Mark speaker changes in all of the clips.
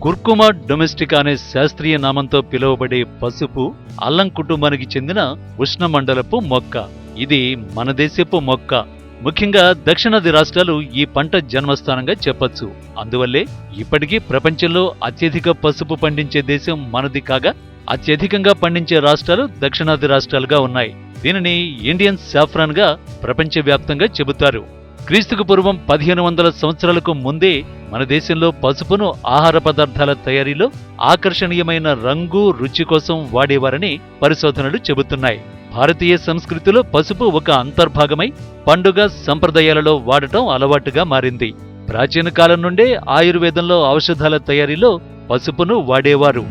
Speaker 1: కుర్కుమా domestica అనే శాస్త్రీయ నామంతో పిలువబడే పసుపు అల్లం కుటుంబానికి చెందిన ఉష్ణమండలపు మొక్క. ఇది మన దేశపు మొక్క. ముఖ్యంగా దక్షిణాది రాష్ట్రాలు ఈ పంట జన్మస్థానంగా చెప్పొచ్చు. అందువల్లే ఇప్పటికీ ప్రపంచంలో అత్యధిక పసుపు పండించే దేశం మనది కాగా, అత్యధికంగా పండించే రాష్ట్రాలు దక్షిణాది రాష్ట్రాలుగా ఉన్నాయి. దీనిని ఇండియన్ సాఫ్రాన్ గా ప్రపంచవ్యాప్తంగా చెబుతారు. క్రీస్తుకు పూర్వం 1500 సంవత్సరాలకు ముందే మన దేశంలో పసుపును ఆహార పదార్థాల తయారీలో ఆకర్షణీయమైన రంగు, రుచి కోసం వాడేవారని పరిశోధనలు చెబుతున్నాయి. భారతీయ సంస్కృతిలో పసుపు ఒక అంతర్భాగమై పండుగ సంప్రదాయాలలో వాడటం అలవాటుగా మారింది. ప్రాచీన కాలం నుండే ఆయుర్వేదంలో ఔషధాల తయారీలో పసుపును వాడేవారు.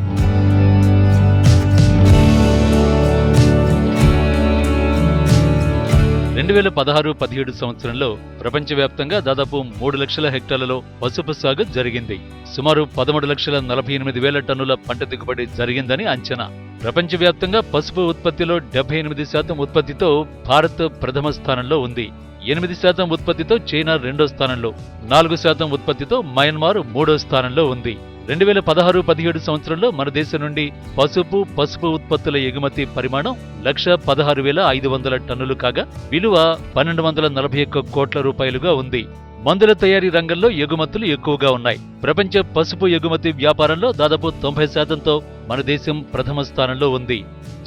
Speaker 1: రెండు 2016-17 సంవత్సరంలో ప్రపంచవ్యాప్తంగా దాదాపు 3 లక్షల హెక్టార్లలో పసుపు సాగు జరిగింది. సుమారు 13,48,000 టన్నుల పంట దిగుబడి జరిగిందని అంచనా. ప్రపంచవ్యాప్తంగా పసుపు ఉత్పత్తిలో 78% ఉత్పత్తితో భారత్ ప్రథమ స్థానంలో ఉంది. 8% ఉత్పత్తితో చైనా రెండో స్థానంలో, 4% ఉత్పత్తితో మయన్మార్ మూడో స్థానంలో ఉంది. 2016-17 సంవత్సరంలో మన దేశం నుండి పసుపు ఉత్పత్తుల ఎగుమతి పరిమాణం 116,500 టన్నులు కాగా విలువ 1,241 కోట్ల రూపాయలుగా ఉంది. మందుల తయారీ రంగంలో ఎగుమతులు ఎక్కువగా ఉన్నాయి. ప్రపంచ పసుపు ఎగుమతి వ్యాపారంలో దాదాపు 90%తో మన దేశం ప్రథమ స్థానంలో ఉంది.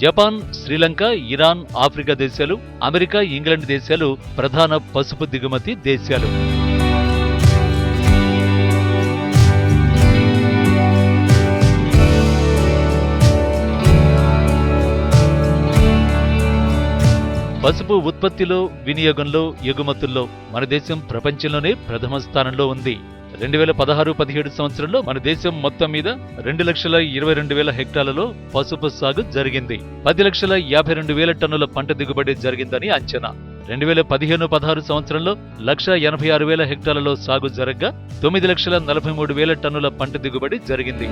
Speaker 1: జపాన్, శ్రీలంక, ఇరాన్, ఆఫ్రికా దేశాలు, అమెరికా, ఇంగ్లాండ్ దేశాలు ప్రధాన పసుపు దిగుమతి దేశాలు. పసుపు ఉత్పత్తిలో, వినియోగంలో, ఎగుమతుల్లో మన దేశం ప్రపంచంలోనే ప్రథమ స్థానంలో ఉంది. 2016-17 సంవత్సరంలో మన దేశం మొత్తం మీద 2,22,000 హెక్టార్లలో పసుపు సాగు జరిగింది. 10,52,000 టన్నుల పంట దిగుబడి జరిగిందని అంచనా. 2015-16 సంవత్సరంలో 1,86,000 హెక్టార్లలో సాగు జరగ్గా 9,43,000 టన్నుల పంట దిగుబడి జరిగింది.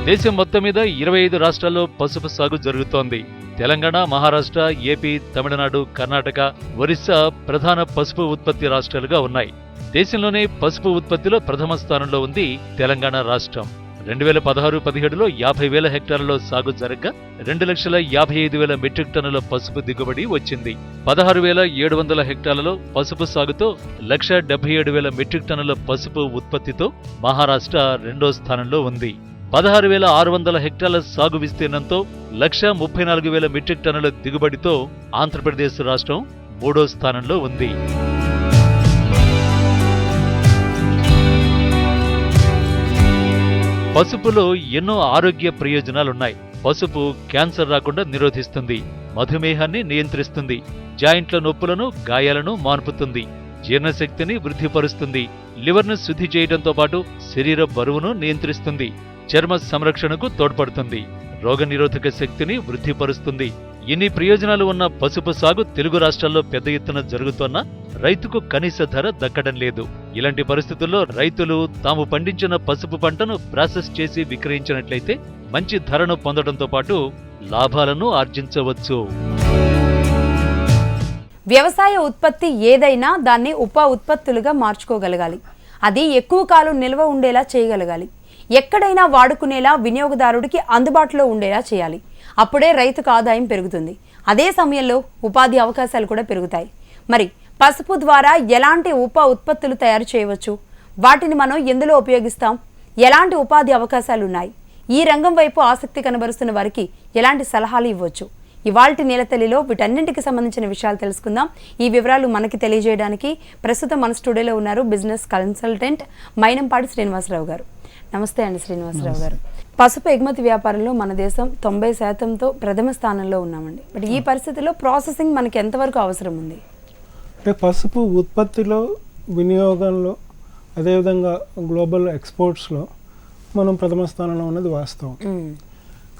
Speaker 1: దేశం మొత్తం మీద 25 రాష్ట్రాల్లో పసుపు సాగు జరుగుతోంది. తెలంగాణ, మహారాష్ట్ర, ఏపీ, తమిళనాడు, కర్ణాటక, ఒరిస్సా ప్రధాన పసుపు ఉత్పత్తి రాష్ట్రాలుగా ఉన్నాయి. దేశంలోనే పసుపు ఉత్పత్తిలో ప్రథమ స్థానంలో ఉంది తెలంగాణ రాష్ట్రం. 2016-17లో 50,000 హెక్టార్లలో సాగు జరగ్గా 2,55,000 మెట్రిక్ టన్నుల పసుపు దిగుబడి వచ్చింది. 16,700 హెక్టార్లలో పసుపు సాగుతో 1,77,000 మెట్రిక్ టన్నుల పసుపు ఉత్పత్తితో మహారాష్ట్ర రెండో స్థానంలో ఉంది. 16,600 హెక్టార్ల సాగు విస్తీర్ణంతో 1,34,000 మెట్రిక్ టన్నుల దిగుబడితో ఆంధ్రప్రదేశ్ రాష్ట్రం మూడో స్థానంలో ఉంది. పసుపులో ఎన్నో ఆరోగ్య ప్రయోజనాలున్నాయి. పసుపు క్యాన్సర్ రాకుండా నిరోధిస్తుంది, మధుమేహాన్ని నియంత్రిస్తుంది, జాయింట్ల నొప్పులను, గాయాలను మాన్పుతుంది, జీర్ణశక్తిని వృద్ధిపరుస్తుంది, లివర్ను శుద్ధి చేయడంతో పాటు శరీర బరువును నియంత్రిస్తుంది, చర్మ సంరక్షణకు తోడ్పడుతుంది, రోగనిరోధక శక్తిని వృద్ధిపరుస్తుంది. ఇన్ని ప్రయోజనాలు ఉన్న పసుపు సాగు తెలుగు రాష్ట్రాల్లో పెద్ద ఎత్తున జరుగుతోన్నా రైతుకు కనీస ధర దక్కడం లేదు. ఇలాంటి పరిస్థితుల్లో రైతులు తాము పండించిన పసుపు పంటను ప్రాసెస్ చేసి విక్రయించినట్లయితే మంచి ధరను పొందడంతో పాటు లాభాలను ఆర్జించవచ్చు.
Speaker 2: వ్యవసాయ ఉత్పత్తి ఏదైనా దాన్ని ఉప ఉత్పత్తులుగా మార్చుకోగలగాలి. అది ఎక్కువ కాలం నిల్వ ఉండేలా చేయగలగాలి. ఎక్కడైనా వాడుకునేలా, వినియోగదారుడికి అందుబాటులో ఉండేలా చేయాలి. అప్పుడే రైతుకు ఆదాయం పెరుగుతుంది. అదే సమయంలో ఉపాధి అవకాశాలు కూడా పెరుగుతాయి. మరి పసుపు ద్వారా ఎలాంటి ఉప ఉత్పత్తులు తయారు చేయవచ్చు? వాటిని మనం ఎందులో ఉపయోగిస్తాం? ఎలాంటి ఉపాధి అవకాశాలు ఉన్నాయి? ఈ రంగం వైపు ఆసక్తి కనబరుస్తున్న వారికి ఎలాంటి సలహాలు ఇవ్వచ్చు? ఇవాల్టి నేలతల్లిలో వీటన్నింటికి సంబంధించిన విషయాలు తెలుసుకుందాం. ఈ వివరాలు మనకి తెలియజేయడానికి ప్రస్తుతం మన స్టూడియోలో ఉన్నారు బిజినెస్ కన్సల్టెంట్ మైనంపాటి శ్రీనివాసరావు గారు. నమస్తే అండి శ్రీనివాసరావు గారు. పసుపు ఎగుమతి వ్యాపారంలో మన దేశం 90%తో ప్రథమ స్థానంలో ఉన్నామండి. బట్ ఈ పరిస్థితిలో ప్రాసెసింగ్ మనకి ఎంతవరకు అవసరం ఉంది?
Speaker 3: అంటే పసుపు ఉత్పత్తిలో, వినియోగంలో, అదేవిధంగా గ్లోబల్ ఎక్స్పోర్ట్స్లో మనం ప్రథమ స్థానంలో ఉన్నది వాస్తవం.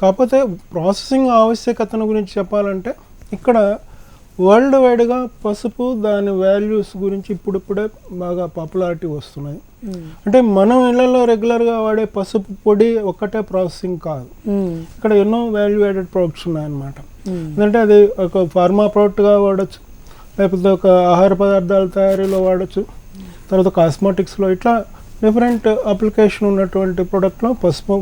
Speaker 3: కాకపోతే ప్రాసెసింగ్ ఆవశ్యకతను గురించి చెప్పాలంటే ఇక్కడ వరల్డ్ వైడ్గా పసుపు దాని వాల్యూస్ గురించి ఇప్పుడిప్పుడే బాగా పాపులారిటీ వస్తున్నాయి. అంటే మనం ఇళ్లలో రెగ్యులర్గా వాడే పసుపు పొడి ఒక్కటే ప్రాసెసింగ్ కాదు, ఇక్కడ ఎన్నో వాల్యూ యాడెడ్ ప్రొడక్ట్స్ ఉన్నాయన్నమాట. ఎందుకంటే అది ఒక ఫార్మా ప్రోడక్ట్గా వాడచ్చు, లేకపోతే ఒక ఆహార పదార్థాల తయారీలో వాడచ్చు, తర్వాత కాస్మెటిక్స్లో, ఇట్లా డిఫరెంట్ అప్లికేషన్ ఉన్నటువంటి ప్రోడక్ట్లో పసుపు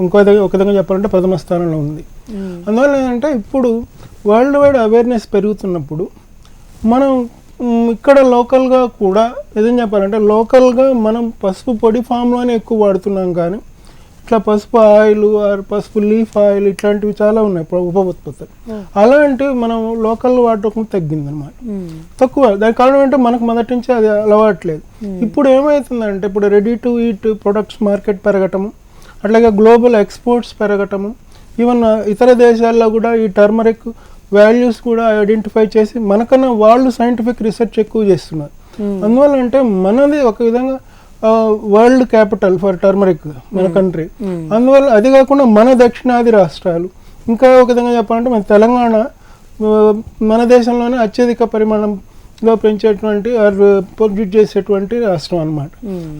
Speaker 3: ఒక విధంగా చెప్పాలంటే ప్రథమ స్థానంలో ఉంది. అందువల్ల ఏంటంటే ఇప్పుడు వరల్డ్ వైడ్ అవేర్నెస్ పెరుగుతున్నప్పుడు మనం ఇక్కడ లోకల్గా కూడా ఏదైనా చెప్పాలంటే లోకల్గా మనం పసుపు పొడి ఫామ్లోనే ఎక్కువ వాడుతున్నాం, కానీ ఇట్లా పసుపు ఆయిల్ పసుపు లీఫ్ ఆయిల్ ఇట్లాంటివి చాలా ఉన్నాయి ఉప ఉత్పత్తులు. అలాంటివి మనం లోకల్ వాడటం తగ్గిందనమాట, తక్కువ. దానికి కారణం ఏంటంటే మనకు మొదటి నుంచి అది అలవాట్లేదు. ఇప్పుడు ఏమవుతుందంటే ఇప్పుడు ready to eat products market పెరగటము, అట్లాగే గ్లోబల్ ఎక్స్పోర్ట్స్ పెరగటము, ఈవెన్ ఇతర దేశాల్లో కూడా ఈ టర్మరిక్ వాల్యూస్ కూడా ఐడెంటిఫై చేసి మనకన్నా వాళ్ళు సైంటిఫిక్ రీసెర్చ్ ఎక్కువ చేస్తున్నారు. అందువల్ల అంటే మనది ఒక విధంగా వరల్డ్ క్యాపిటల్ ఫర్ టర్మరిక్ మన కంట్రీ. అందువల్ల అది కాకుండా మన దక్షిణాది రాష్ట్రాలు, ఇంకా ఒక విధంగా చెప్పాలంటే మన తెలంగాణ మన దేశంలోనే అత్యధిక పరిమాణంలో పెంచేటువంటి ప్రొడ్యూస్ చేసేటువంటి రాష్ట్రం అనమాట.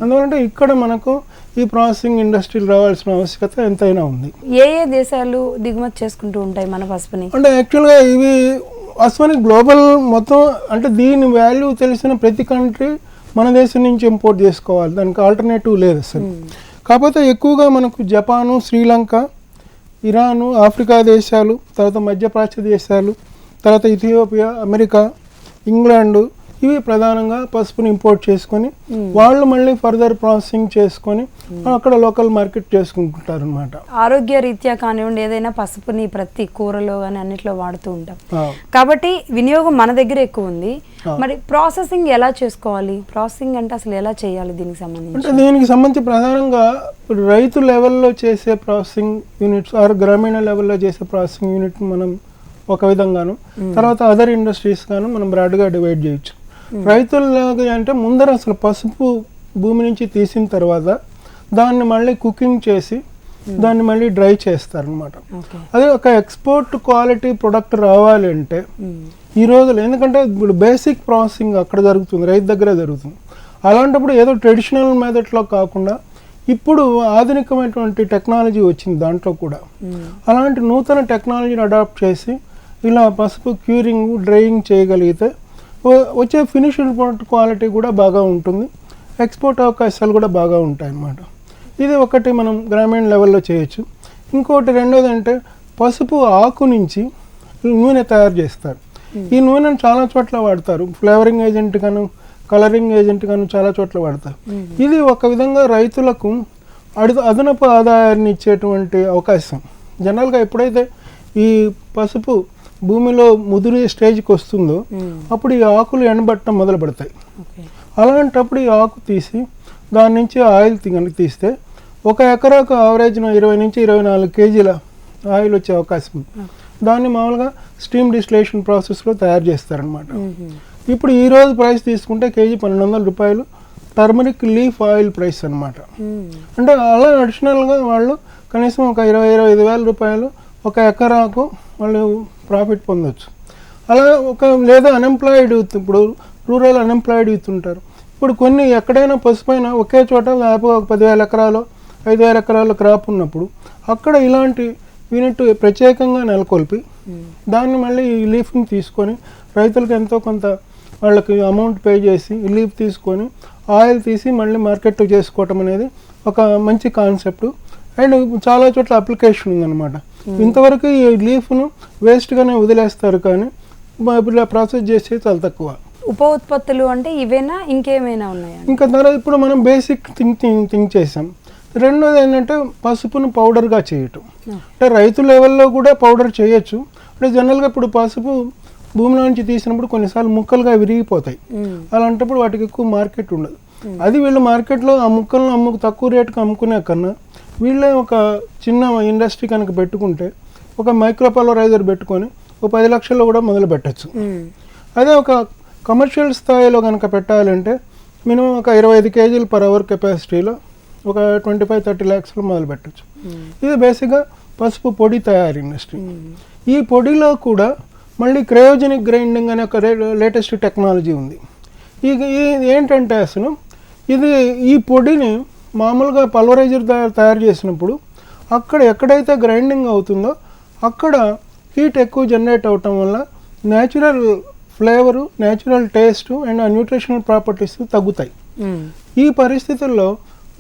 Speaker 3: అందువల్ల ఇక్కడ మనకు ఈ ప్రాసెసింగ్ ఇండస్ట్రీలు రావాల్సిన ఆవశ్యకత ఎంతైనా ఉంది.
Speaker 2: ఏ ఏ దేశాలు దిగుమతి చేసుకుంటూ ఉంటాయి మన పసుపుని?
Speaker 3: అంటే యాక్చువల్గా ఇవి పసుపుని గ్లోబల్ మొత్తం, అంటే దీని వాల్యూ తెలిసిన ప్రతి కంట్రీ మన దేశం నుంచి ఇంపోర్ట్ చేసుకోవాలి, దానికి ఆల్టర్నేటివ్ లేదు అసలు. కాకపోతే ఎక్కువగా మనకు జపాను, శ్రీలంక, ఇరాను, ఆఫ్రికా దేశాలు, తర్వాత మధ్యప్రాచ్య దేశాలు, తర్వాత ఇథియోపియా, అమెరికా, ఇంగ్లాండ్, ఇవి ప్రధానంగా పసుపుని ఇంపోర్ట్ చేసుకొని వాళ్ళు మళ్ళీ ఫర్దర్ ప్రాసెసింగ్ చేసుకొని అక్కడ లోకల్ మార్కెట్ చేసుకుంటుంటారు అనమాట.
Speaker 2: ఆరోగ్య రీత్యా కానివ్వండి, ఏదైనా పసుపుని ప్రతి కూరలో కానీ అన్నిట్లో వాడుతూ ఉంటాం కాబట్టి వినియోగం మన దగ్గర ఎక్కువ ఉంది. మరి ప్రాసెసింగ్ ఎలా చేసుకోవాలి? ప్రాసెసింగ్ అంటే అసలు ఎలా చేయాలి? దీనికి
Speaker 3: సంబంధించి ప్రధానంగా రైతు లెవెల్లో చేసే ప్రాసెసింగ్ యూనిట్స్ ఆర్ గ్రామీణ లెవెల్లో చేసే ప్రాసెసింగ్ యూనిట్ మనం ఒక విధంగాను, తర్వాత అదర్ ఇండస్ట్రీస్ గాను మనం బ్రాడ్గా డివైడ్ చేయొచ్చు. రైతుల్లాగా అంటే ముందర అసలు పసుపు భూమి నుంచి తీసిన తర్వాత దాన్ని మళ్ళీ కుకింగ్ చేసి దాన్ని మళ్ళీ డ్రై చేస్తారనమాట. అదే ఒక ఎక్స్పోర్ట్ క్వాలిటీ ప్రొడక్ట్ రావాలి అంటే ఈ రోజులు, ఎందుకంటే ఇప్పుడు బేసిక్ ప్రాసెసింగ్ అక్కడ జరుగుతుంది, రైతు దగ్గరే జరుగుతుంది. అలాంటప్పుడు ఏదో ట్రెడిషనల్ మెథడ్లో కాకుండా ఇప్పుడు ఆధునికమైనటువంటి టెక్నాలజీ వచ్చింది దాంట్లో కూడా. అలాంటి నూతన టెక్నాలజీని అడాప్ట్ చేసి ఇలా పసుపు క్యూరింగ్, డ్రైయింగ్ చేయగలిగితే వచ్చే ఫినిష్డ్ ప్రొడక్ట్ క్వాలిటీ కూడా బాగా ఉంటుంది, ఎక్స్పోర్ట్ అవకాశాలు కూడా బాగా ఉంటాయి అన్నమాట. ఇది ఒకటి మనం గ్రామీణ లెవెల్లో చేయొచ్చు. ఇంకోటి రెండోది అంటే పసుపు ఆకు నుంచి నూనె తయారు చేస్తారు. ఈ నూనెను చాలా చోట్ల వాడతారు, ఫ్లేవరింగ్ ఏజెంట్ గాను, కలరింగ్ ఏజెంట్ గాను చాలా చోట్ల వాడతారు. ఇది ఒక విధంగా రైతులకు అదనపు ఆదాయాన్ని ఇచ్చేటువంటి అవకాశం. జనరల్గా ఎప్పుడైతే ఈ పసుపు భూమిలో ముదురు స్టేజ్కి వస్తుందో అప్పుడు ఈ ఆకులు ఎండబట్టడం మొదలు పెడతాయి. అలాంటప్పుడు ఈ ఆకు తీసి దాని నుంచి ఆయిల్ తీస్తే ఒక ఎకరాకు యావరేజ్ 20 నుంచి 24 కేజీల ఆయిల్ వచ్చే అవకాశం ఉంది. దాన్ని మామూలుగా స్టీమ్ డిస్టిలేషన్ ప్రాసెస్లో తయారు చేస్తారనమాట. ఇప్పుడు ఈరోజు ప్రైస్ తీసుకుంటే కేజీ 1200 రూపాయలు టర్మరిక్ లీఫ్ ఆయిల్ ప్రైస్ అనమాట. అంటే అలా అడిషనల్గా వాళ్ళు కనీసం ఒక 20-25 వేల రూపాయలు ఒక ఎకరాకు వాళ్ళు ప్రాఫిట్ పొందొచ్చు. అలా లేదా అన్ఎంప్లాయిడ్ యూత్, ఇప్పుడు రూరల్ అన్ఎంప్లాయిడ్ యూత్ ఉంటారు. ఇప్పుడు కొన్ని ఎక్కడైనా పసుపైన ఒకే చోట దాదాపు 10,000 ఎకరాలు 5,000 ఎకరాల క్రాప్ ఉన్నప్పుడు అక్కడ ఇలాంటి యూనిట్ ప్రత్యేకంగా నెలకొల్పి దాన్ని మళ్ళీ ఈ లీఫ్ని తీసుకొని రైతులకు ఎంతో కొంత వాళ్ళకి అమౌంట్ పే చేసి ఈ లీఫ్ తీసుకొని ఆయిల్ తీసి మళ్ళీ మార్కెట్ చేసుకోవటం అనేది ఒక మంచి కాన్సెప్ట్. అండ్ చాలా చోట్ల అప్లికేషన్ ఉందన్నమాట. ఇంతవరకు ఈ లీఫ్ను వేస్ట్గానే వదిలేస్తారు, కానీ ఇలా ప్రాసెస్ చేసే చాలా తక్కువ.
Speaker 2: ఉప ఉత్పత్తులు అంటే ఇవేనా, ఇంకేమైనా ఉన్నాయా?
Speaker 3: ఇంకా తర్వాత ఇప్పుడు మనం బేసిక్ థింక్ చేసాం. రెండోది ఏంటంటే పసుపును పౌడర్గా చేయటం. అంటే రైతు లెవెల్లో కూడా పౌడర్ చేయొచ్చు. అంటే జనరల్గా ఇప్పుడు పసుపు భూమిలో నుంచి తీసినప్పుడు కొన్నిసార్లు ముక్కలుగా విరిగిపోతాయి. అలాంటప్పుడు వాటికి ఎక్కువ మార్కెట్ ఉండదు. అది వీళ్ళు మార్కెట్లో ఆ ముక్కలను తక్కువ రేటుకు అమ్ముకునే కన్నా వీళ్ళే ఒక చిన్న ఇండస్ట్రీ కనుక పెట్టుకుంటే ఒక మైక్రోపల్వరైజర్ పెట్టుకొని ఒక 10 లక్షల్లో కూడా మొదలు పెట్టచ్చు. అదే ఒక కమర్షియల్ స్థాయిలో కనుక పెట్టాలంటే మినిమం ఒక 25 కేజీలు పర్ అవర్ కెపాసిటీలో ఒక 25-30 lakhsలో మొదలు పెట్టచ్చు. ఇది బేసిక్గా పసుపు పొడి తయారీ ఇండస్ట్రీ. ఈ పొడిలో కూడా మళ్ళీ క్రయోజెనిక్ గ్రైండింగ్ అనే ఒక లేటెస్ట్ టెక్నాలజీ ఉంది. ఇది ఏంటంటే అసలు ఈ పొడిని మామూలుగా పల్వరైజర్ తయారు చేసినప్పుడు అక్కడ ఎక్కడైతే గ్రైండింగ్ అవుతుందో అక్కడ హీట్ ఎక్కువ జనరేట్ అవటం వల్ల natural flavour, natural taste and nutritional properties తగ్గుతాయి. ఈ పరిస్థితుల్లో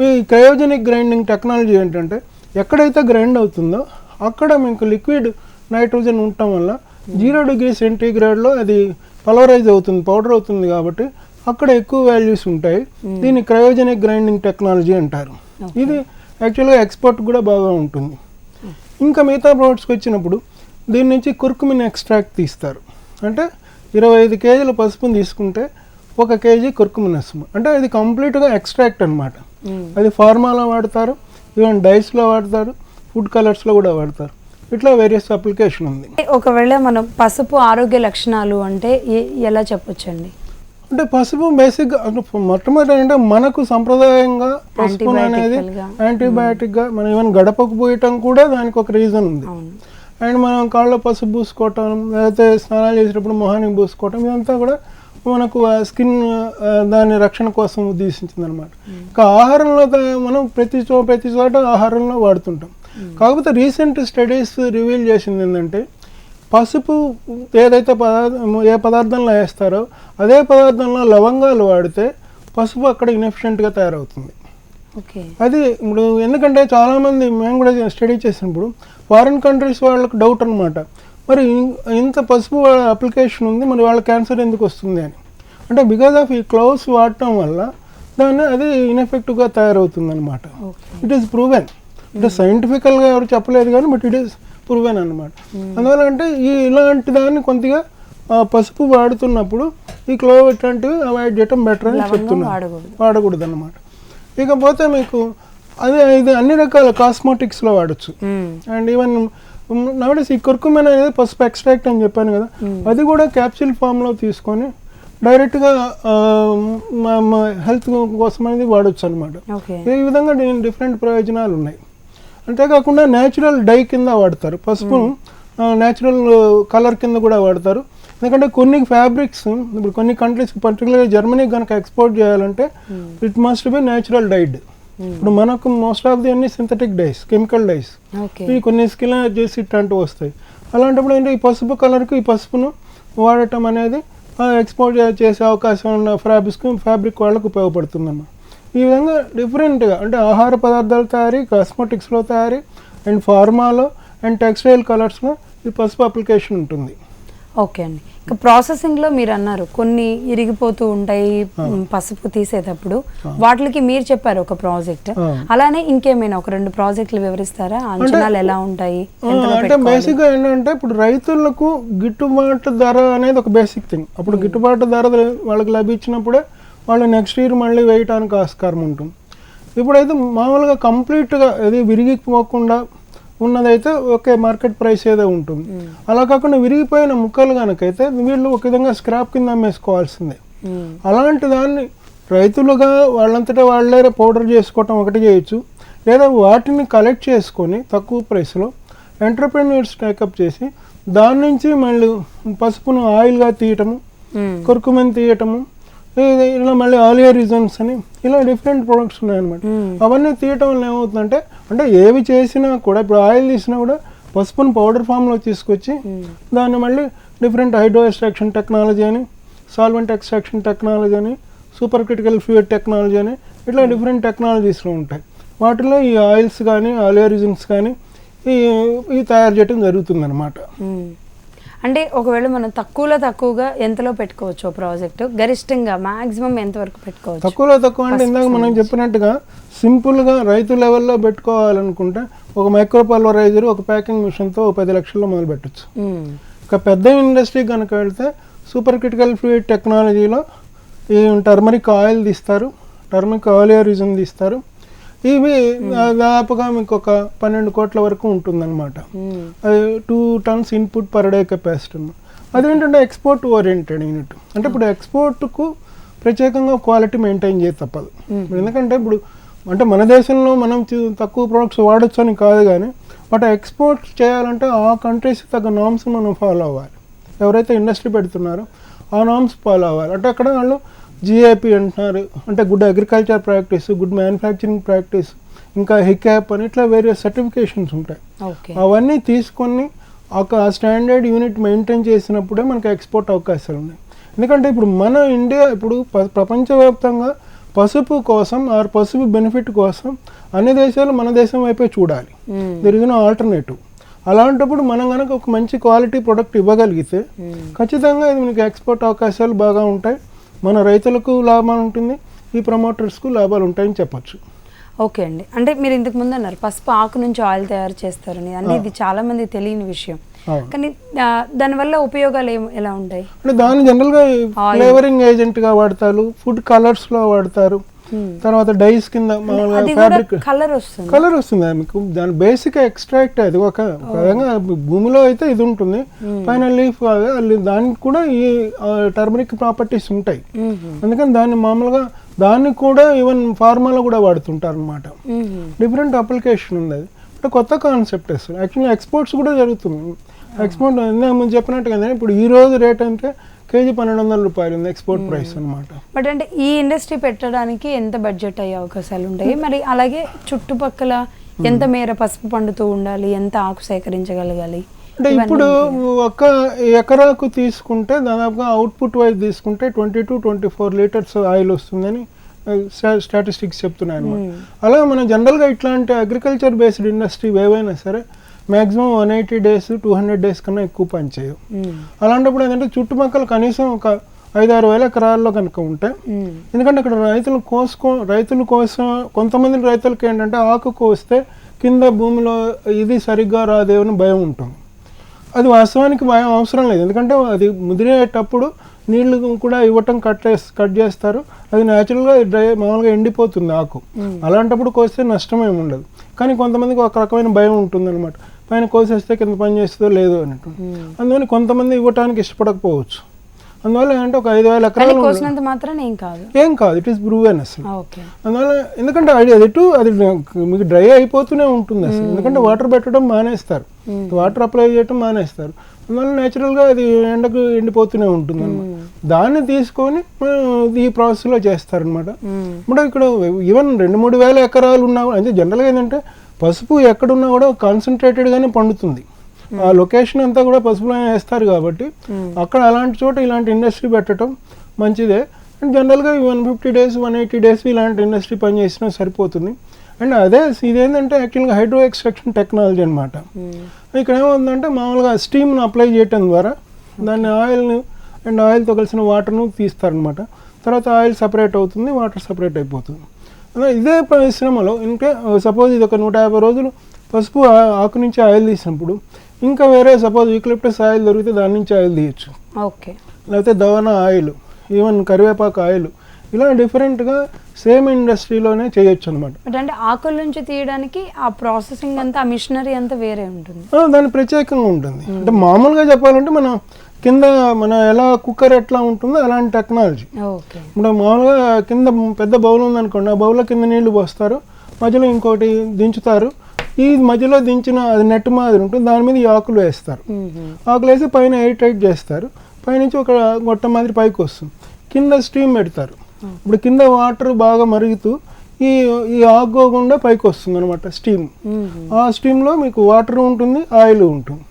Speaker 3: మీ క్రయోజెనిక్ గ్రైండింగ్ టెక్నాలజీ ఏంటంటే ఎక్కడైతే గ్రైండ్ అవుతుందో అక్కడ మీకు లిక్విడ్ నైట్రోజన్ ఉండటం వల్ల 0 డిగ్రీ సెంటీగ్రేడ్లో అది పల్వరైజ్ అవుతుంది, పౌడర్ అవుతుంది, కాబట్టి అక్కడ ఎక్కువ వాల్యూస్ ఉంటాయి. దీన్ని క్రయోజెనిక్ గ్రైండింగ్ టెక్నాలజీ అంటారు. ఇది యాక్చువల్గా ఎక్స్పోర్ట్ కూడా బాగా ఉంటుంది. ఇంకా మిగతా ప్రోడక్ట్స్కి వచ్చినప్పుడు దీని నుంచి కుర్కుమిన్ ఎక్స్ట్రాక్ట్ తీస్తారు. అంటే 25 కేజీల పసుపుని తీసుకుంటే 1 కేజీ కుర్కుమిన్ వస్తుంది. అంటే ఇది కంప్లీట్గా ఎక్స్ట్రాక్ట్ అనమాట. అది ఫార్మాలో వాడతారు, ఈవెన్ డైస్లో వాడతారు, ఫుడ్ కలర్స్లో కూడా వాడతారు. ఇట్లా వేరియస్ అప్లికేషన్ ఉంది.
Speaker 2: ఒకవేళ మనం పసుపు ఆరోగ్య లక్షణాలు అంటే ఎలా చెప్పొచ్చండి?
Speaker 3: అంటే పసుపు బేసిక్గా మొట్టమొదటి అంటే మనకు సంప్రదాయంగా పసుపు అనేది యాంటీబయాటిక్గా మనం ఈవెన్ గడపకు పోయటం కూడా దానికి ఒక రీజన్ ఉంది. అండ్ మనం కాళ్ళలో పసుపు పూసుకోవటం, లేకపోతే స్నానాలు చేసేటప్పుడు మొహానికి పూసుకోవటం, ఇదంతా కూడా మనకు స్కిన్ దాని రక్షణ కోసం ఉద్దేశించింది అనమాట. ఇంకా ఆహారంలో మనం ప్రతి చోట ఆహారంలో వాడుతుంటాం. కాకపోతే రీసెంట్ స్టడీస్ రివీల్ చేసింది ఏంటంటే పసుపు ఏదైతే ఏ పదార్థంలో వేస్తారో అదే పదార్థంలో లవంగాలు వాడితే పసుపు అక్కడ ఇన్ఎఫిషియెంట్గా తయారవుతుంది. అది ఇప్పుడు ఎందుకంటే చాలామంది మేము కూడా స్టడీ చేసినప్పుడు ఫారిన్ కంట్రీస్ వాళ్ళకి డౌట్ అనమాట, మరి ఇంత పసుపు అప్లికేషన్ ఉంది, మరి వాళ్ళ క్యాన్సర్ ఎందుకు వస్తుంది అని. అంటే బికాజ్ ఆఫ్ ఈ క్లౌస్ వాడటం వల్ల దాన్ని అది ఇన్ఎఫెక్టివ్గా తయారవుతుంది అనమాట. It is proven. అంటే సైంటిఫికల్గా ఎవరు చెప్పలేదు కానీ బట్ ఇట్ ఈస్ ప్రూవెన్ అనమాట. అందువల్ల అంటే ఇలాంటి దాన్ని కొద్దిగా పసుపు వాడుతున్నప్పుడు ఈ క్లోవ్ ఇట్లాంటివి అవాయిడ్ చేయటం బెటర్ అని చెప్తున్నాను, వాడకూడదు అనమాట. ఇకపోతే మీకు ఇది అన్ని రకాల కాస్మెటిక్స్లో వాడచ్చు. అండ్ ఈవెన్ నవడేస్ ఈ కుర్కుమిన్ అనేది పసుపు ఎక్స్ట్రాక్ట్ అని చెప్పాను కదా, అది కూడా క్యాప్సిల్ ఫామ్లో తీసుకొని డైరెక్ట్గా హెల్త్ కోసం అనేది వాడచ్చు అనమాట. ఈ విధంగా డిఫరెంట్ ప్రయోజనాలు ఉన్నాయి. అంతేకాకుండా న్యాచురల్ డై కింద వాడతారు పసుపును, న్యాచురల్ కలర్ కింద కూడా వాడతారు. ఎందుకంటే కొన్ని ఫ్యాబ్రిక్స్ ఇప్పుడు కొన్ని కంట్రీస్ పర్టికులర్గా జర్మనీకి కనుక ఎక్స్పోర్ట్ చేయాలంటే it must be natural died. ఇప్పుడు మనకు మోస్ట్ ఆఫ్ ది అన్ని సింథటిక్ డైస్, కెమికల్ డైస్, ఇవి కొన్ని స్కిన్ చేసి ఇట్లాంటివి వస్తాయి. అలాంటప్పుడు ఏంటంటే ఈ పసుపు కలర్కి ఈ పసుపును వాడటం అనేది ఎక్స్పోర్ట్ చేసే అవకాశం ఉన్న ఫ్యాబ్రిక్ వాళ్ళకు ఉపయోగపడుతుందన్నమాట. ఈ విధంగా డిఫరెంట్గా అంటే ఆహార పదార్థాల తయారీ, కాస్మెటిక్స్లో తయారీ అండ్ ఫార్మాలో అండ్ టెక్స్టైల్ కలర్స్లో ఈ పసుపు అప్లికేషన్ ఉంటుంది.
Speaker 2: ఓకే అండి. ఇంకా ప్రాసెసింగ్లో మీరు అన్నారు కొన్ని ఇరిగిపోతూ ఉంటాయి పసుపు తీసేటప్పుడు, వాటికి మీరు చెప్పారు ఒక ప్రాజెక్ట్, అలానే ఇంకేమైనా ఒక 2 ప్రాజెక్టులు వివరిస్తారా? అంచనాలు ఎలా ఉంటాయి?
Speaker 3: అంటే బేసిక్గా ఏంటంటే ఇప్పుడు రైతులకు గిట్టుబాటు ధర అనేది ఒక బేసిక్ థింగ్. అప్పుడు గిట్టుబాటు ధర వాళ్ళకి లభించినప్పుడే వాళ్ళు నెక్స్ట్ ఇయర్ మళ్ళీ వేయటానికి ఆస్కారం ఉంటుంది. ఇప్పుడైతే మామూలుగా కంప్లీట్గా అది విరిగిపోకుండా ఉన్నదైతే ఓకే మార్కెట్ ప్రైస్ ఏదో ఉంటుంది. అలా కాకుండా విరిగిపోయిన ముక్కలు కనుకైతే వీళ్ళు ఒక విధంగా స్క్రాప్ కింద అమ్మేసుకోవాల్సిందే. అలాంటి దాన్ని రైతులుగా వాళ్ళంతటా వాళ్ళే పౌడర్ చేసుకోవటం ఒకటి చేయొచ్చు, లేదా వాటిని కలెక్ట్ చేసుకొని తక్కువ ప్రైస్లో ఎంటర్ప్రెన్యూర్స్ టేకప్ చేసి దాని నుంచి మళ్ళీ పసుపును ఆయిల్గా తీయటము, కుర్కుమిన్ తీయటము, ఇలా మళ్ళీ ఆలియా రీజన్స్ అని ఇలా డిఫరెంట్ ప్రొడక్ట్స్ ఉన్నాయన్నమాట. అవన్నీ తీయటం వల్ల ఏమవుతుందంటే అంటే ఏవి చేసినా కూడా ఇప్పుడు ఆయిల్ తీసినా కూడా పసుపును పౌడర్ ఫామ్లో తీసుకొచ్చి దాన్ని మళ్ళీ డిఫరెంట్ హైడ్రో ఎక్స్ట్రాక్షన్ టెక్నాలజీ అని, సాల్వెంట్ ఎక్స్ట్రాక్షన్ టెక్నాలజీ అని, సూపర్ క్రిటికల్ ఫ్లూయిడ్ టెక్నాలజీ అని ఇట్లా డిఫరెంట్ టెక్నాలజీస్లో ఉంటాయి. వాటిలో ఈ ఆయిల్స్ కానీ ఆలియా రీజన్స్ కానీ ఈ తయారు చేయడం జరుగుతుందన్నమాట.
Speaker 2: అంటే ఒకవేళ మనం తక్కువగా ఎంతలో పెట్టుకోవచ్చు ప్రాజెక్ట్? గరిష్టంగా మాక్సిమం ఎంతవరకు పెట్టుకోవచ్చు?
Speaker 3: తక్కువ అంటే ఇందాక మనం చెప్పినట్టుగా సింపుల్గా రైతు లెవెల్లో పెట్టుకోవాలనుకుంటే ఒక మైక్రో పల్వరైజర్, ఒక ప్యాకింగ్ మిషన్తో 10 లక్షల్లో మొదలు పెట్టచ్చు. ఇక పెద్ద ఇండస్ట్రీ కనుక వెళ్తే సూపర్ క్రిటికల్ ఫ్లూయిడ్ టెక్నాలజీలో ఈ టర్మరిక్ ఆయిల్ తీస్తారు, టర్మరిక్ ఆలియా రీజన్ తీస్తారు. ఇవి దాదాపుగా మీకు ఒక 12 కోట్ల వరకు ఉంటుందన్నమాట. అది 2 tons input per day capacity. అదేంటంటే ఎక్స్పోర్ట్ ఓరియంటెడ్ యూనిట్. అంటే ఇప్పుడు ఎక్స్పోర్ట్కు ప్రత్యేకంగా క్వాలిటీ మెయింటైన్ చేయ తప్పదు. ఎందుకంటే ఇప్పుడు అంటే మన దేశంలో మనం తక్కువ ప్రొడక్ట్స్ వాడచ్చు అని కాదు, కానీ బట్ ఎక్స్పోర్ట్ చేయాలంటే ఆ కంట్రీస్ తగ్గ నామ్స్ మనం ఫాలో అవ్వాలి. ఎవరైతే ఇండస్ట్రీ పెడుతున్నారో ఆ నామ్స్ ఫాలో అవ్వాలి. అంటే అక్కడ వాళ్ళు జిఐపి అంటున్నారు, అంటే good agriculture practice, good manufacturing practice, ఇంకా హిక్యాప్ అని ఇట్లా వేరియస్ సర్టిఫికేషన్స్ ఉంటాయి. అవన్నీ తీసుకొని ఒక స్టాండర్డ్ యూనిట్ మెయింటైన్ చేసినప్పుడే మనకి ఎక్స్పోర్ట్ అవకాశాలు ఉన్నాయి. ఎందుకంటే ఇప్పుడు మన ఇండియా ఇప్పుడు ప్రపంచవ్యాప్తంగా పసుపు కోసం ఆర్ పసుపు బెనిఫిట్ కోసం అన్ని దేశాలు మన దేశం వైపే చూడాలి. There is no alternative. అలాంటప్పుడు మనం కనుక ఒక మంచి క్వాలిటీ ప్రొడక్ట్ ఇవ్వగలిగితే ఖచ్చితంగా ఇది మనకి ఎక్స్పోర్ట్ అవకాశాలు బాగా ఉంటాయి, మన రైతులకు లాభం ఉంటుంది, ఈ ప్రమోటర్స్కు లాభాలు ఉంటాయని చెప్పొచ్చు.
Speaker 2: ఓకే అండి, అంటే మీరు ఇంతకు ముందు అన్నారు పసుపు ఆకు నుంచి ఆయిల్ తయారు చేస్తారని, అంటే ఇది చాలా మంది తెలియని విషయం, కానీ దానివల్ల ఉపయోగాలు ఎలా ఉంటాయి
Speaker 3: అంటే దాన్ని జనరల్గా ఫ్లేవరింగ్ ఏజెంట్గా వాడతారు, ఫుడ్ కలర్స్లో వాడతారు, తర్వాత డైస్ కింద ఫ్యాబ్రిక్
Speaker 2: కలర్
Speaker 3: వస్తుంది మీకు. దాని బేసిక్ ఎక్స్ట్రాక్ట్ అది ఒక విధంగా భూమిలో అయితే ఇది ఉంటుంది, పైన లీఫ్ దానికి కూడా ఈ టర్మరిక్ ప్రాపర్టీస్ ఉంటాయి. అందుకని దాన్ని మామూలుగా దాన్ని కూడా ఈవెన్ ఫార్మాలో కూడా వాడుతుంటారు అనమాట. డిఫరెంట్ అప్లికేషన్ ఉంది అది. అంటే కొత్త కాన్సెప్ట్ అసలు యాక్చువల్లీ ఎక్స్పోర్ట్స్ కూడా జరుగుతుంది. ఎక్స్పోర్ట్ ముందు చెప్పినట్టు కదా, ఇప్పుడు ఈ రోజు రేట్ అంటే కేజీ 1200 రూపాయలు ఉంది ఎక్స్పోర్ట్ ప్రైస్ అనమాట.
Speaker 2: బట్ అంటే ఈ ఇండస్ట్రీ పెట్టడానికి ఎంత బడ్జెట్ అయ్యే అవకాశాలు ఉంటాయి, మరి అలాగే చుట్టుపక్కల ఎంత మేర పసుపు పండుతూ ఉండాలి, ఎంత ఆకు సేకరించగలగాలి?
Speaker 3: అంటే ఇప్పుడు ఒక ఎకరాకు తీసుకుంటే దాదాపుగా అవుట్పుట్ వైజ్ తీసుకుంటే 20 to 24 లీటర్స్ ఆయిల్ వస్తుందని స్టాటిస్టిక్స్ చెప్తున్నాయి అనమాట. అలా మనం జనరల్గా ఇట్లాంటి అగ్రికల్చర్ బేస్డ్ ఇండస్ట్రీ ఏవైనా సరే మ్యాక్సిమం 180 days 200 days కన్నా ఎక్కువ పనిచేయవు. అలాంటప్పుడు ఏంటంటే చుట్టుపక్కల కనీసం ఒక 5-6 వేల ఎకరాల్లో కనుక ఉంటే, ఎందుకంటే అక్కడ రైతులు కోసం కొంతమంది రైతులకి ఏంటంటే ఆకు కోస్తే కింద భూమిలో ఇది సరిగ్గా రాదేమని భయం ఉంటుంది. అది వాస్తవానికి భయం అవసరం లేదు, ఎందుకంటే అది ముదిరేటప్పుడు నీళ్లు కూడా ఇవ్వటం కట్ చేస్తారు, అది న్యాచురల్గా మామూలుగా ఎండిపోతుంది ఆకు. అలాంటప్పుడు కోస్తే నష్టం ఏమి ఉండదు. కానీ కొంతమందికి ఒక రకమైన భయం ఉంటుంది అనమాట, పైన కోసేస్తే కింద పని చేస్తుందో లేదో అన్నట్టు. అందువల్ల కొంతమంది ఇవ్వటానికి ఇష్టపడకపోవచ్చు. అందువల్ల ఏంటంటే ఒక 5,000 ఎకరాలు ఏం కాదు, ఇట్ ఈస్ ప్రూవెన్ అసలు. అందువల్ల ఎందుకంటే అది మీకు డ్రై అయిపోతూనే ఉంటుంది అసలు, ఎందుకంటే వాటర్ పెట్టడం మానేస్తారు, వాటర్ అప్లై చేయడం మానేస్తారు. అందువల్ల న్యాచురల్గా అది ఎండకు ఎండిపోతూనే ఉంటుంది అనమాట. దాన్ని తీసుకొని ఈ ప్రాసెస్లో చేస్తారనమాట. ఇప్పుడు ఇక్కడ ఈవెన్ 2-3 వేల ఎకరాలు ఉన్నా అంటే జనరల్గా ఏంటంటే పసుపు ఎక్కడున్నా కూడా కాన్సన్ట్రేటెడ్గానే పండుతుంది. ఆ లొకేషన్ అంతా కూడా పసుపులో వేస్తారు కాబట్టి అక్కడ అలాంటి చోట ఇలాంటి ఇండస్ట్రీ పెట్టడం మంచిదే. అండ్ జనరల్గా 150 days 180 days ఇలాంటి ఇండస్ట్రీ పని చేసినా సరిపోతుంది. అండ్ ఇదేంటంటే యాక్చువల్గా హైడ్రో ఎక్స్ట్రాక్షన్ టెక్నాలజీ అనమాట. ఇక్కడ ఏమవుతుందంటే మామూలుగా స్టీమ్ను అప్లై చేయటం ద్వారా దాన్ని ఆయిల్తో కలిసిన వాటర్ను తీస్తారనమాట. తర్వాత ఆయిల్ సపరేట్ అవుతుంది, వాటర్ సపరేట్ అయిపోతుంది. ఇదే పరిశ్రమలో ఇంకా సపోజ్ ఇది ఒక 150 రోజులు పసుపు ఆకు నుంచి ఆయిల్ తీసినప్పుడు ఇంకా వేరే సపోజ్ యూకలిప్టస్ ఆయిల్ దొరికితే దాని నుంచి ఆయిల్ తీయచ్చు, లేకపోతే దవన ఆయిల్, ఈవెన్ కరివేపాకు ఆయిల్, ఇలా డిఫరెంట్గా సేమ్ ఇండస్ట్రీలోనే చేయొచ్చు అనమాట.
Speaker 2: అంటే ఆకుల నుంచి తీయడానికి ఆ ప్రాసెసింగ్ అంతా ఆ మిషనరీ అంతా వేరే ఉంటుంది,
Speaker 3: దాని ప్రత్యేకంగా ఉంటుంది. అంటే మామూలుగా చెప్పాలంటే మన ఎలా కుక్కర్ ఎట్లా ఉంటుందో అలాంటి టెక్నాలజీ. ఇప్పుడు మామూలుగా కింద పెద్ద బౌల్ ఉందనుకోండి, ఆ బౌల్లో కింద నీళ్లు పోస్తారు, మధ్యలో ఇంకోటి దించుతారు, ఈ మధ్యలో దించిన అది నెట్ మాదిరి ఉంటుంది, దాని మీద ఈ ఆకులు వేస్తారు, ఆకులు వేసి పైన ఎయిర్ టైట్ చేస్తారు, పైనుంచి ఒక గొట్ట మాదిరి పైకి వస్తుంది, కింద స్టీమ్ పెడతారు. ఇప్పుడు కింద వాటర్ బాగా మరుగుతూ ఈ ఆగోకుండా పైకి వస్తుంది అనమాట స్టీమ్. ఆ స్టీమ్లో మీకు వాటర్ ఉంటుంది, ఆయిల్ ఉంటుంది.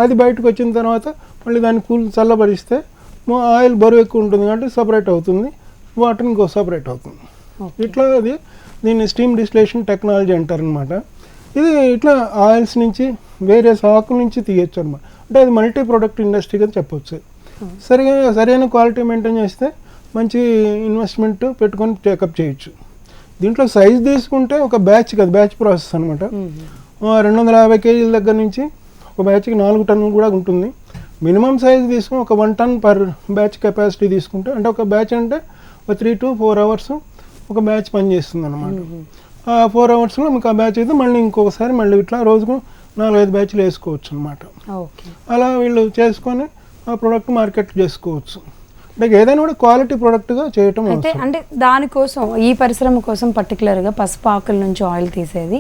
Speaker 3: అది బయటకు వచ్చిన తర్వాత మళ్ళీ దాన్ని చల్లబరిస్తే ఆయిల్ బరువు ఎక్కువ ఉంటుంది కాబట్టి సపరేట్ అవుతుంది, వాటర్ ఇంకో సపరేట్ అవుతుంది. ఇట్లా దీన్ని స్టీమ్ డిస్టిలేషన్ టెక్నాలజీ అంటారనమాట. ఇది ఇట్లా ఆయిల్స్ నుంచి వేరియస్ ఆకుల నుంచి తీయచ్చు అనమాట. అంటే అది మల్టీ ప్రొడక్ట్ ఇండస్ట్రీ అని చెప్పొచ్చు. సరైన క్వాలిటీ మెయింటైన్ చేస్తే మంచి ఇన్వెస్ట్మెంట్ పెట్టుకొని టేకప్ చేయొచ్చు. దీంట్లో సైజ్ తీసుకుంటే ఒక బ్యాచ్ ప్రాసెస్ అనమాట. 250 kg దగ్గర నుంచి ఒక బ్యాచ్కి 4 టన్నులు కూడా ఉంటుంది. మినిమం సైజ్ తీసుకుని ఒక 1 ton పర్ బ్యాచ్ కెపాసిటీ తీసుకుంటే, అంటే ఒక బ్యాచ్ అంటే ఒక 3 to 4 hours ఒక బ్యాచ్ పనిచేస్తుంది అనమాట. ఆ 4 hours మీకు ఆ బ్యాచ్ అయితే మళ్ళీ ఇంకొకసారి మళ్ళీ ఇట్లా రోజుకు 4-5 బ్యాచ్లు వేసుకోవచ్చు అనమాట. అలా వీళ్ళు చేసుకొని ఆ ప్రోడక్ట్ మార్కెట్ చేసుకోవచ్చు. అంటే ఏదైనా కూడా క్వాలిటీ ప్రోడక్ట్గా చేయటం.
Speaker 2: అంటే దానికోసం ఈ పరిశ్రమ కోసం పర్టికులర్గా పసుపు ఆకుల నుంచి ఆయిల్ తీసేది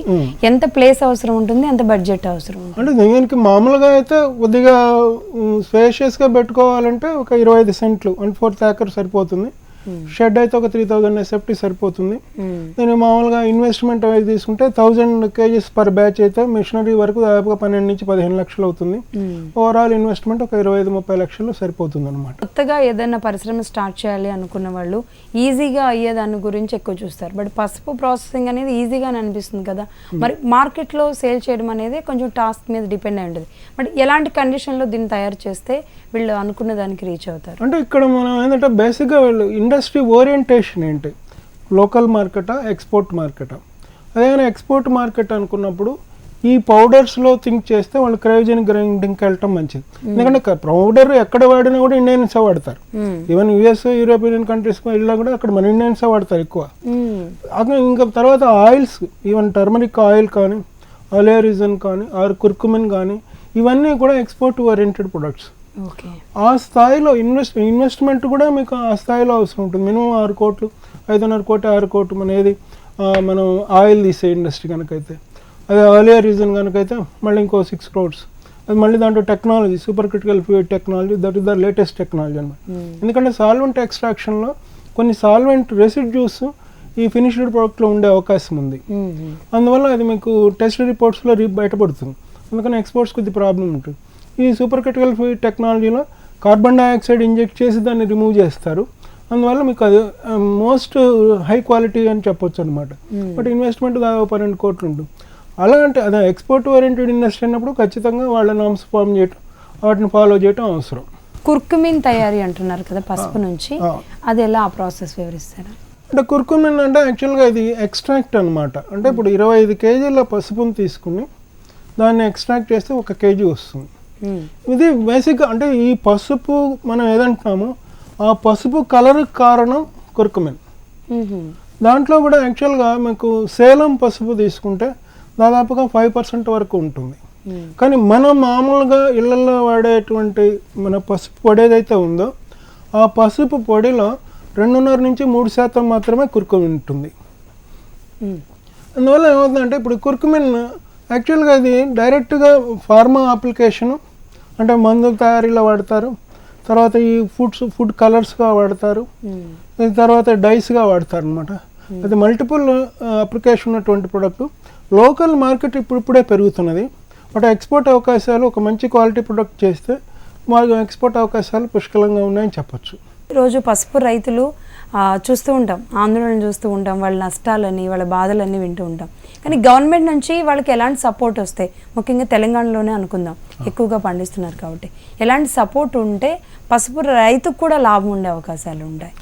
Speaker 2: ఎంత ప్లేస్ అవసరం ఉంటుంది, ఎంత బడ్జెట్ అవసరం ఉంటుంది?
Speaker 3: అంటే దీనికి మామూలుగా అయితే కొద్దిగా స్పేషియస్గా పెట్టుకోవాలంటే ఒక 25 సెంట్లు 1/4 acre సరిపోతుంది. షెడ్ అయితే ఒక 3000 SFT సరిపోతుంది. నేను మామూలుగా ఇన్వెస్ట్మెంట్ అవి తీసుకుంటే 1000 kgs పర్ బ్యాచ్ అయితే మిషనరీ వరకు దాదాపుగా 12 నుంచి 15 లక్షలు అవుతుంది. ఓవరాల్ ఇన్వెస్ట్మెంట్ ఒక 25-30 లక్షలు సరిపోతుంది అనమాట.
Speaker 2: కొత్తగా ఏదైనా పరిశ్రమ స్టార్ట్ చేయాలి అనుకున్న వాళ్ళు ఈజీగా అయ్యే దాని గురించి ఎక్కువ చూస్తారు. బట్ పసుపు ప్రాసెసింగ్ అనేది ఈజీగానే అనిపిస్తుంది కదా, మరి మార్కెట్లో సేల్ చేయడం అనేది కొంచెం టాస్క్ మీద డిపెండ్ అయి ఉంటుంది. బట్ ఎలాంటి కండిషన్లో దీన్ని తయారు చేస్తే వీళ్ళు అనుకున్న దానికి రీచ్ అవుతారు?
Speaker 3: అంటే ఇక్కడ మనం ఏంటంటే బేసిక్గా వీళ్ళు ఇండస్ట్రీ ఓరియంటేషన్ ఏంటి, లోకల్ మార్కెటా ఎక్స్పోర్ట్ మార్కెటా? అదేమైనా ఎక్స్పోర్ట్ మార్కెట్ అనుకున్నప్పుడు ఈ పౌడర్స్లో థింక్ చేస్తే వాళ్ళు క్రయోజెనిక్ గ్రైండింగ్కి వెళ్ళటం మంచిది. ఎందుకంటే పౌడర్ ఎక్కడ వాడినా కూడా ఇండియన్సే వాడతారు. ఈవెన్ యుఎస్ యూరోపియన్ కంట్రీస్ వెళ్ళినా కూడా అక్కడ మన ఇండియన్సే వాడతారు ఎక్కువ. ఇంకా తర్వాత ఆయిల్స్, ఈవెన్ టర్మరిక్ ఆయిల్ కానీ, అలేరిజన్ కానీ, ఆర్ కుర్కుమిన్ కానీ, ఇవన్నీ కూడా ఎక్స్పోర్ట్ ఓరియంటెడ్ ప్రొడక్ట్స్. ఆ స్థాయిలో ఇన్వెస్ట్మెంట్ కూడా మీకు ఆ స్థాయిలో అవసరం ఉంటుంది. మినిమం 6 కోట్లు, 5.5 కోట్లు, 6 కోట్లు మన ఏది మనం ఆయిల్ తీసే ఇండస్ట్రీ కనుకైతే, అదే అలియర్ రీజన్ కనుకైతే మళ్ళీ ఇంకో 6 crores. అది మళ్ళీ దాంట్లో technology, super critical fluid technology, that is the latest technology అనమాట. ఎందుకంటే సాల్వెంట్ ఎక్స్ట్రాక్షన్లో కొన్ని సాల్వెంట్ రెసిడ్యూస్ ఈ ఫినిష్డ్ ప్రోడక్ట్లో ఉండే అవకాశం ఉంది. అందువల్ల అది మీకు టెస్ట్ రిపోర్ట్స్లో బయటపడుతుంది. అందుకని ఎక్స్పోర్ట్స్ కొద్ది ప్రాబ్లం ఉంటుంది. ఈ సూపర్ క్రిటికల్ ఫ్లూయిడ్ టెక్నాలజీలో కార్బన్ డైఆక్సైడ్ ఇంజెక్ట్ చేసి దాన్ని రిమూవ్ చేస్తారు. అందువల్ల మీకు అది మోస్ట్ హై క్వాలిటీ అని చెప్పొచ్చు అనమాట. బట్ ఇన్వెస్ట్మెంట్ దాదాపు 12 కోట్లు ఉంటుంది. అలాంటి అదే ఎక్స్పోర్ట్ ఓరియంటెడ్ ఇండస్ట్రీ అన్నప్పుడు ఖచ్చితంగా వాళ్ళ నామ్స్ ఫామ్ చేయటం, వాటిని ఫాలో చేయటం అవసరం.
Speaker 2: కుర్కుమిన్ తయారీ అంటున్నారు కదా పసుపు నుంచి, అది ఎలా ఆ ప్రాసెస్ వివరిస్తారా?
Speaker 3: అంటే కుర్కుమిన్ అంటే యాక్చువల్గా ఇది ఎక్స్ట్రాక్ట్ అనమాట. అంటే ఇప్పుడు 25 kgల పసుపుని తీసుకుని దాన్ని ఎక్స్ట్రాక్ట్ చేస్తే 1 kg వస్తుంది. ఇది బేసిక్గా అంటే ఈ పసుపు మనం ఏదంటున్నామో ఆ పసుపు కలర్ కారణం కుర్కుమిన్. దాంట్లో కూడా యాక్చువల్గా మీకు సేలం పసుపు తీసుకుంటే దాదాపుగా 5% వరకు ఉంటుంది. కానీ మనం మామూలుగా ఇళ్లలో వాడేటువంటి మన పసుపు పొడి ఏదైతే ఉందో ఆ పసుపు పొడిలో 2.5 నుంచి 3% మాత్రమే కుర్కుమిన్ ఉంటుంది. అందువల్ల ఏమవుతుందంటే ఇప్పుడు కుర్కుమిన్ యాక్చువల్గా ఇది డైరెక్ట్గా ఫార్మా అప్లికేషను, అంటే మందు తయారీలో వాడతారు, తర్వాత ఈ ఫుడ్ కలర్స్గా వాడతారు, తర్వాత డైస్గా వాడతారు అనమాట. అది మల్టిపుల్ అప్లికేషన్ ఉన్నటువంటి ప్రోడక్ట్. లోకల్ మార్కెట్ ఇప్పుడే పెరుగుతున్నది. బట్ ఎక్స్పోర్ట్ అవకాశాలు, ఒక మంచి క్వాలిటీ ప్రొడక్ట్ చేస్తే మాకు ఎక్స్పోర్ట్ అవకాశాలు పుష్కలంగా ఉన్నాయని చెప్పచ్చు.
Speaker 2: రోజు పసుపు రైతులు చూస్తూ ఉంటాం, ఆందోళన చూస్తూ ఉంటాం, వాళ్ళ నష్టాలని, వాళ్ళ బాధలన్నీ వింటూ ఉంటాం. కానీ గవర్నమెంట్ నుంచి వాళ్ళకి ఎలాంటి సపోర్ట్ వస్తాయి? ముఖ్యంగా తెలంగాణలోనే అనుకుందాం, ఎక్కువగా పండిస్తున్నారు కాబట్టి ఎలాంటి సపోర్ట్ ఉంటే పసుపు రైతుకు కూడా లాభం ఉండే అవకాశాలు ఉంటాయి?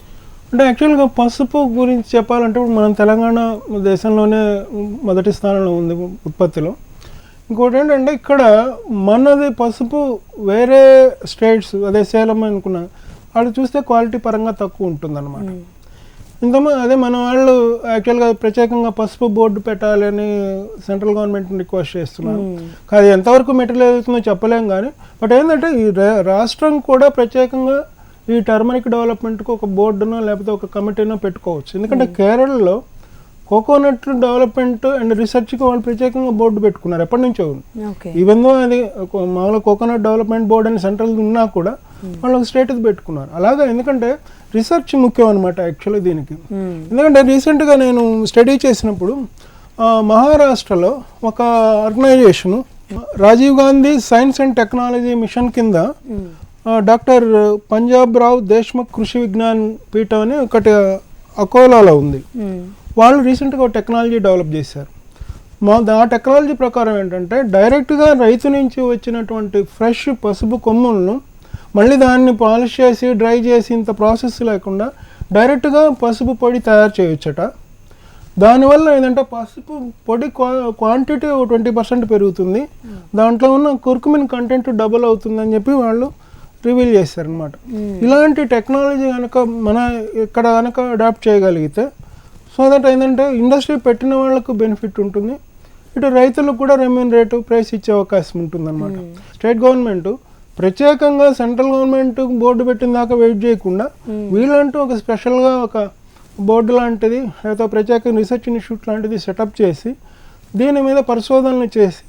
Speaker 3: అంటే యాక్చువల్గా పసుపు గురించి చెప్పాలంటే మనం తెలంగాణ దేశంలోనే మొదటి స్థానంలో ఉంది ఉత్పత్తిలో. ఇంకోటి ఏంటంటే ఇక్కడ మనది పసుపు వేరే స్టేట్స్, అదే సేలం అనుకున్నా వాళ్ళు చూస్తే క్వాలిటీ పరంగా తక్కువ ఉంటుంది అనమాట. అదే మన వాళ్ళు యాక్చువల్గా ప్రత్యేకంగా పసుపు బోర్డు పెట్టాలని సెంట్రల్ గవర్నమెంట్ని రిక్వెస్ట్ చేస్తున్నారు. అది ఎంతవరకు మెటీరియల్ అవుతుందో చెప్పలేం. కానీ బట్ ఏంటంటే ఈ రాష్ట్రం కూడా ప్రత్యేకంగా ఈ టర్మరిక్ డెవలప్మెంట్కి ఒక బోర్డునో లేకపోతే ఒక కమిటీనో పెట్టుకోవచ్చు. ఎందుకంటే కేరళలో కోకోనట్ డెవలప్మెంట్ అండ్ రీసెర్చ్కి వాళ్ళు ప్రత్యేకంగా బోర్డు పెట్టుకున్నారు ఎప్పటి నుంచో. ఈవెన్ దో అది మామూలుగా కోకోనట్ డెవలప్మెంట్ బోర్డు అని సెంట్రల్ ఉన్నా కూడా వాళ్ళు ఒక స్టేట్ పెట్టుకున్నారు. అలాగా ఎందుకంటే రీసెర్చ్ ముఖ్యం అనమాట యాక్చువల్లీ దీనికి. ఎందుకంటే రీసెంట్గా నేను స్టడీ చేసినప్పుడు మహారాష్ట్రలో ఒక organisation Rajiv Gandhi science and technology mission కింద డాక్టర్ పంజాబ్ రావ్ దేశ్ముఖ్ కృషి విజ్ఞాన్ పీఠం అని ఒకటి అకోలాలో ఉంది. వాళ్ళు రీసెంట్గా ఒక టెక్నాలజీ డెవలప్ చేశారు. ఆ టెక్నాలజీ ప్రకారం ఏంటంటే డైరెక్ట్గా రైతు నుంచి వచ్చినటువంటి ఫ్రెష్ పసుపు కొమ్ములను మళ్ళీ దాన్ని పాలిష్ చేసి డ్రై చేసి ఇంత ప్రాసెస్ లేకుండా డైరెక్ట్గా పసుపు పొడి తయారు చేయొచ్చట. దానివల్ల ఏంటంటే పసుపు పొడి క్వాంటిటీ 20% పెరుగుతుంది, దాంట్లో ఉన్న కుర్కుమిన్ కంటెంట్ డబుల్ అవుతుందని చెప్పి వాళ్ళు రివీల్ చేశారనమాట. ఇలాంటి టెక్నాలజీ కనుక మన ఇక్కడ కనుక అడాప్ట్ చేయగలిగితే సో దట్ ఏంటంటే ఇండస్ట్రీ పెట్టిన వాళ్ళకు బెనిఫిట్ ఉంటుంది, ఇటు రైతులకు కూడా రెమ్యూనరేట్ ప్రైస్ ఇచ్చే అవకాశం ఉంటుందన్నమాట. స్టేట్ గవర్నమెంట్ ప్రత్యేకంగా సెంట్రల్ గవర్నమెంట్ బోర్డు పెట్టిన దాకా వెయిట్ చేయకుండా వీళ్ళంటూ ఒక స్పెషల్గా ఒక బోర్డు లాంటిది లేకపోతే ప్రత్యేక రీసెర్చ్ ఇన్స్టిట్యూట్ లాంటిది సెటప్ చేసి దీని మీద పరిశోధనలు చేసి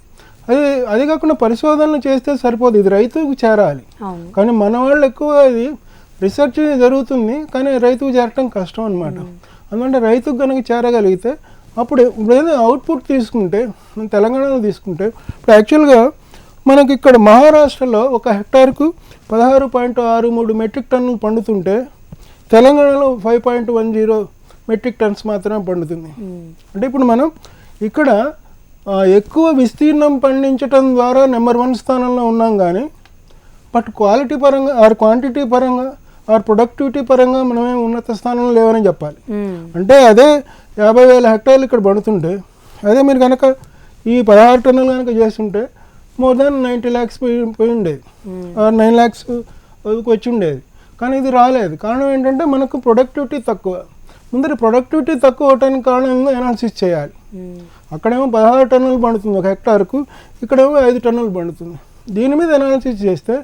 Speaker 3: అది కాకుండా పరిశోధనలు చేస్తే సరిపోదు, ఇది రైతుకు చేరాలి. కానీ మన వాళ్ళు ఎక్కువ ఇది రీసెర్చ్ జరుగుతుంది కానీ రైతుకు చేరటం కష్టం అనమాట. అందుకంటే రైతుకు కనుక చేరగలిగితే అప్పుడు ఏదైనా అవుట్పుట్ తీసుకుంటే మన తెలంగాణలో తీసుకుంటే ఇప్పుడు యాక్చువల్గా మనకి ఇక్కడ మహారాష్ట్రలో ఒక హెక్టార్కు 16.63 మెట్రిక్ టన్నులు పండుతుంటే తెలంగాణలో 5.10 మెట్రిక్ టన్స్ మాత్రమే పండుతుంది. అంటే ఇప్పుడు మనం ఇక్కడ ఎక్కువ విస్తీర్ణం పండించడం ద్వారా నెంబర్ 1 స్థానంలో ఉన్నాం కానీ బట్ క్వాలిటీ పరంగా ఆర్ క్వాంటిటీ పరంగా ఆర్ ప్రొడక్టివిటీ పరంగా మనమే ఉన్నత స్థానంలో లేవని చెప్పాలి. అంటే అదే 50,000 హెక్టార్లు ఇక్కడ పడుతుంటే అదే మీరు కనుక ఈ 16 టన్నులు కనుక చేస్తుంటే మోర్ దాన్ 90 lakhs పోయి ఉండేది ఆర్ 9 lakhs వచ్చి ఉండేది. కానీ ఇది రాలేదు. కారణం ఏంటంటే మనకు ప్రొడక్టివిటీ తక్కువ. ముందర ప్రొడక్టివిటీ తక్కువ అవడానికి కారణం అనాలిసిస్ చేయాలి. అక్కడేమో 16 టన్నులు పండుతుంది ఒక హెక్టార్కు, ఇక్కడేమో 5 టన్నులు పండుతుంది. దీని మీద అనాలిసిస్ చేస్తే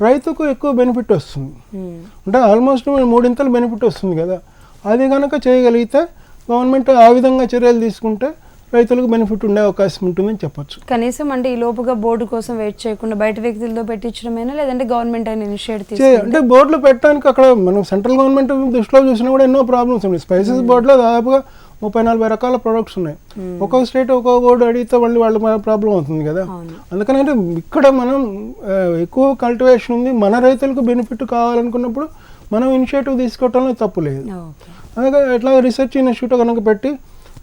Speaker 3: రైతుకు ఎక్కువ బెనిఫిట్ వస్తుంది. అంటే ఆల్మోస్ట్ 3 బెనిఫిట్ వస్తుంది కదా. అది కనుక చేయగలిగితే గవర్నమెంట్ ఆ విధంగా చర్యలు తీసుకుంటే రైతులకు బెనిఫిట్ ఉండే అవకాశం ఉంటుందని చెప్పొచ్చు.
Speaker 2: కనీసం అంటే ఈ లోపుగా బోర్డు కోసం వెయిట్ చేయకుండా బయట వ్యక్తులతో పెట్టించడమైనా లేదంటే గవర్నమెంట్ అయిన ఇనిషియేటివ్
Speaker 3: అంటే బోర్డులు పెట్టడానికి అక్కడ మనం సెంట్రల్ గవర్నమెంట్ దృష్టిలో చూసినా కూడా ఎన్నో ప్రాబ్లమ్స్ ఉన్నాయి. స్పైసెస్ బోర్డులో దాదాపుగా 30-40 రకాల ప్రొడక్ట్స్ ఉన్నాయి. ఒక్కొక్క స్టేట్ ఒక్కొక్క బోర్డు అడిగితే మళ్ళీ వాళ్ళ ప్రాబ్లం అవుతుంది కదా. అందుకనంటే ఇక్కడ మనం ఎక్కువ కల్టివేషన్ ఉంది, మన రైతులకు బెనిఫిట్ కావాలనుకున్నప్పుడు మనం ఇనిషియేటివ్ తీసుకోవటంలో తప్పు లేదు. అలాగే ఎట్లా రీసెర్చ్ ఇన్స్టిట్యూట్ కనుక పెట్టి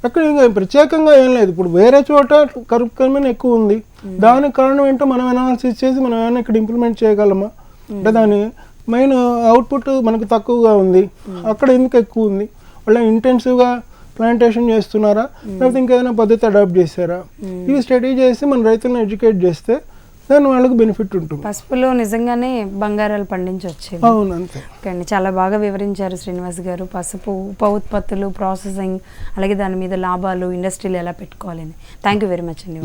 Speaker 3: అక్కడ ఇంకా ప్రత్యేకంగా ఏం లేదు. ఇప్పుడు వేరే చోట కరువు ఎక్కువ ఉంది, దానికి కారణం ఏంటో మనం అనాలిసిస్ చేసి మనం ఏమైనా ఇక్కడ ఇంప్లిమెంట్ చేయగలమా, అంటే దాని మెయిన్ అవుట్పుట్ మనకు తక్కువగా ఉంది, అక్కడ ఎందుకు ఎక్కువ ఉంది, వాళ్ళ ఇంటెన్సివ్గా ప్లాంటేషన్ చేస్తున్నారా లేకపోతే ఇంకేదైనా పద్ధతి అడాప్ట్ చేశారా, ఇవి స్టడీ చేసి మన రైతులను ఎడ్యుకేట్ చేస్తే దాని వాళ్ళకి బెనిఫిట్ ఉంటుంది.
Speaker 2: పసుపులో నిజంగానే బంగారాలు పండించవచ్చు.
Speaker 3: అవును, అంతే.
Speaker 2: ఓకే అండి, చాలా బాగా వివరించారు శ్రీనివాస్ గారు. పసుపు ఉప ఉత్పత్తులు, ప్రాసెసింగ్, అలాగే దాని మీద లాభాలు, ఇండస్ట్రీలు ఎలా పెట్టుకోవాలని. థ్యాంక్ యూ వెరీ మచ్ అండి.